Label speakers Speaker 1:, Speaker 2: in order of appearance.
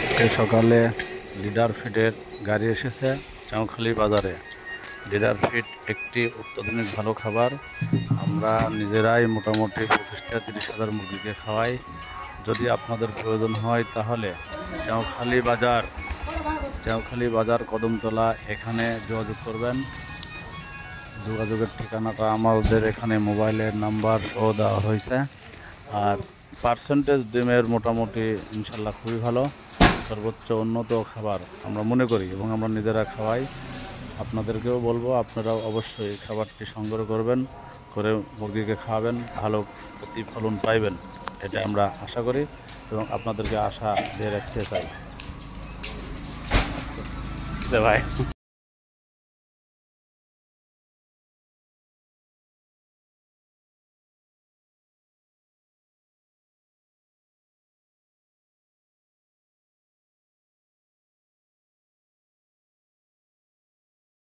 Speaker 1: আজকে সকালে লিডার ফিডের গাড়ি এসেছে চাউখালি বাজারে। লিডার ফিড একটি অত্যাধুনিক ভালো খাবার। আমরা নিজেরাই মোটামুটি 25 থেকে 30 হাজার মুরগিকে খাওয়াই। যদি আপনাদের প্রয়োজন হয় তাহলে চাউখালি বাজার কদমতলা এখানে যোগাযোগ করবেন। যোগাযোগের ঠিকানাটা আমাদের এখানে মোবাইলের নাম্বার সহ দেওয়া হয়েছে। আর পার্সেন্টেজ ডিমের মোটামুটি ইনশাল্লাহ খুবই ভালো, সর্বোচ্চ উন্নত খাবার আমরা মনে করি এবং আমরা নিজেরা খাওয়াই। আপনাদেরকেও বলবো আপনারাও অবশ্যই খাবারটি সংগ্রহ করবেন, করে মুরগিকে খাওয়াবেন, ভালো প্রতিফলন পাইবেন, এটা আমরা আশা করি এবং আপনাদেরকে আশা দিয়ে রাখতে চাই। ভাই